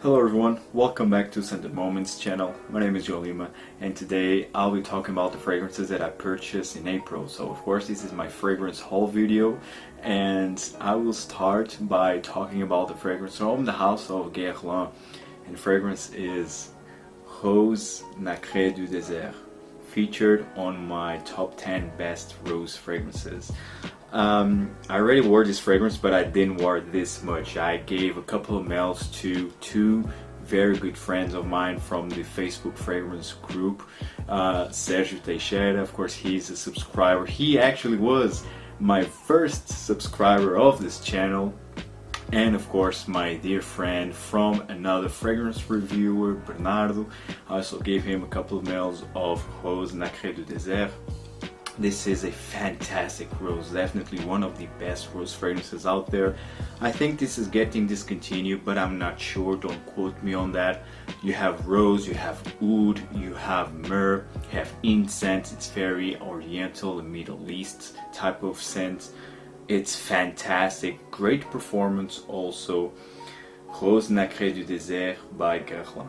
Hello everyone, welcome back to Scented Moments channel. My name is Joe Lima and today I'll be talking about the fragrances that I purchased in April. So of course this is my fragrance haul video and I will start by talking about the fragrance from the house of Xerjoff, and the fragrance is Rose Nacrée du Désert, featured on my top 10 best rose fragrances. I already wore this fragrance, but I didn't wear it this much. I gave a couple of mls to two very good friends of mine from the Facebook fragrance group. Xerjoff, of course, he's a subscriber. He actually was my first subscriber of this channel. And of course my dear friend from another fragrance reviewer, Bernardo. I also gave him a couple of mls of Rose Nacrée du Désert. This is a fantastic rose, definitely one of the best rose fragrances out there. I think this is getting discontinued, but I'm not sure, don't quote me on that. You have rose, you have oud, you have myrrh, you have incense. It's very oriental and Middle East type of scent. It's fantastic, great performance also. Rose Nacrée du Désert by Xerjoff.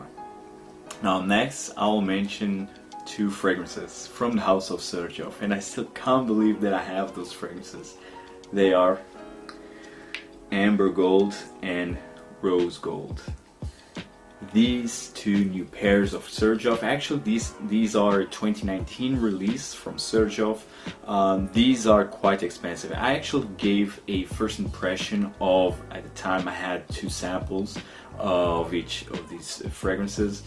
Now next I'll mention two fragrances from the house of Xerjoff, and I still can't believe that I have those fragrances. They are Amber Gold and Rose Gold. These two new pairs of Xerjoff, actually these are 2019 release from Xerjoff. These are quite expensive. I actually gave a first impression of, at the time I had two samples of each of these fragrances.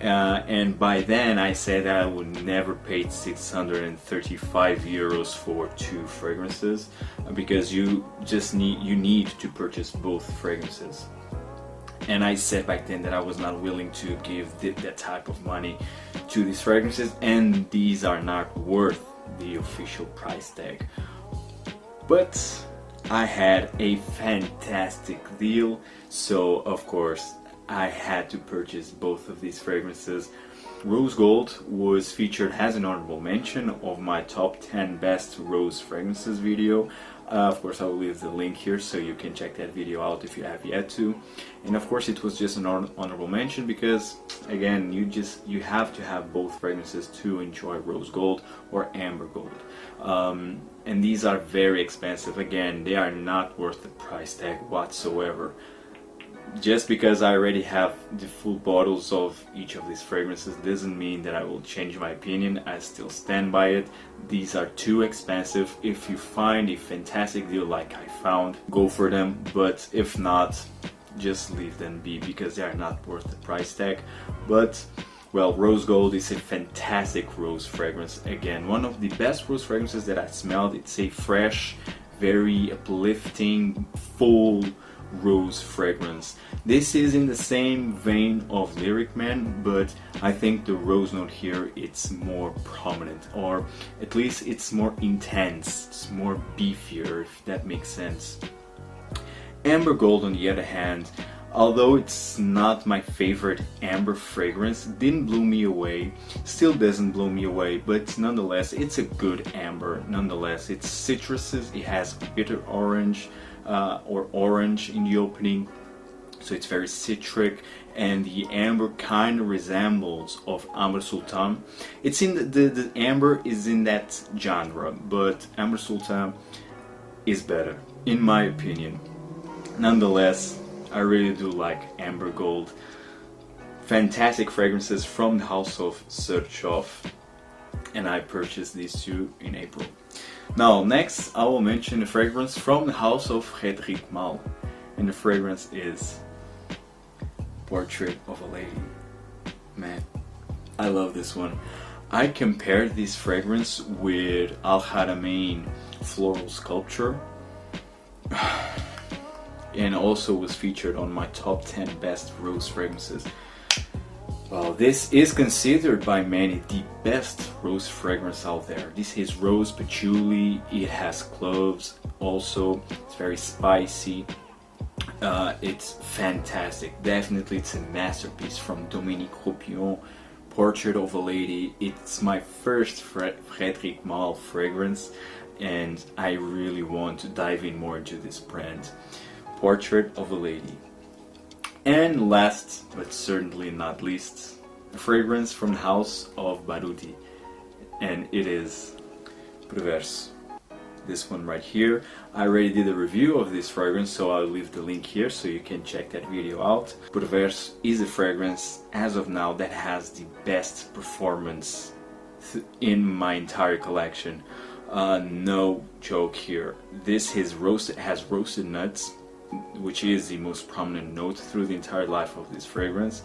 And by then I said that I would never pay 635 euros for two fragrances, because you need to purchase both fragrances. And I said back then that I was not willing to give that type of money to these fragrances, and these are not worth the official price tag. But I had a fantastic deal, so of course I had to purchase both of these fragrances. Rose Gold was featured as an honorable mention of my top 10 best rose fragrances video. Of course I will leave the link here so you can check that video out if you have yet to. And of course it was just an honorable mention because, again, you have to have both fragrances to enjoy Rose Gold or Amber Gold. And these are very expensive. Again, they are not worth the price tag whatsoever. Just because I already have the full bottles of each of these fragrances doesn't mean that I will change my opinion. I still stand by it. These are too expensive. If you find a fantastic deal like I found, go for them, but if not, just leave them be, because they are not worth the price tag. But well, Rose Gold is a fantastic rose fragrance. Again, one of the best rose fragrances that I smelled. It's a fresh, very uplifting, full rose fragrance. This is in the same vein of Lyric Man, but I think the rose note here, it's more prominent, or at least it's more intense, it's more beefier, if that makes sense. Amber Gold, on the other hand, although it's not my favorite amber fragrance, didn't blow me away, still doesn't blow me away, but nonetheless it's a good amber. Nonetheless, it's citruses, it has bitter orange or orange in the opening, so it's very citric, and the amber kind of resembles of Amber Sultan. It's in the amber is in that genre, but Amber Sultan is better in my opinion. Nonetheless, I really do like Amber Gold. Fantastic fragrances from the house of Xerjoff, and I purchased these two in April. Now next I will mention a fragrance from the house of Frédéric Malle, and the fragrance is Portrait of a Lady. Man, I love this one. I compared this fragrance with Al Haramain Floral Sculpture, and also was featured on my top 10 best rose fragrances. Well, this is considered by many the best rose fragrance out there. This is rose patchouli, it has cloves also, it's very spicy. It's fantastic. Definitely it's a masterpiece from Dominique Ropion. Portrait of a Lady. It's my first Frédéric Malle fragrance, and I really want to dive in more into this brand. Portrait of a Lady. And last, but certainly not least, a fragrance from the house of Baruti, and it is Perverso. This one right here. I already did a review of this fragrance, so I'll leave the link here so you can check that video out. Perverso is a fragrance, as of now, that has the best performance in my entire collection. No joke here. This has roasted nuts, which is the most prominent note through the entire life of this fragrance,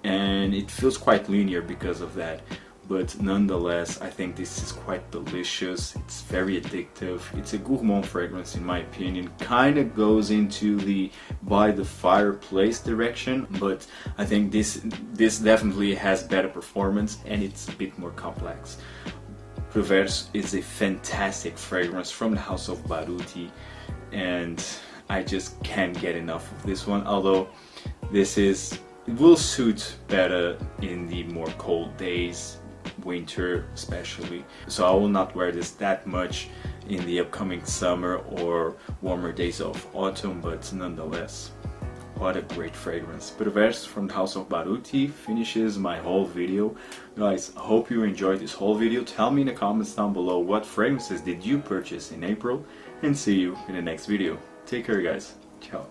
and it feels quite linear because of that. But nonetheless, I think this is quite delicious. It's very addictive. It's a gourmand fragrance in my opinion. Kind of goes into the by the fireplace direction, but I think this definitely has better performance and it's a bit more complex. Perverso is a fantastic fragrance from the house of Baruti, and I just can't get enough of this one. Although it will suit better in the more cold days, winter especially, so I will not wear this that much in the upcoming summer or warmer days of autumn, but nonetheless, what a great fragrance. Perverso from the house of Baruti finishes my whole video. Guys, I hope you enjoyed this whole video. Tell me in the comments down below what fragrances did you purchase in April, and see you in the next video. Take care guys, ciao.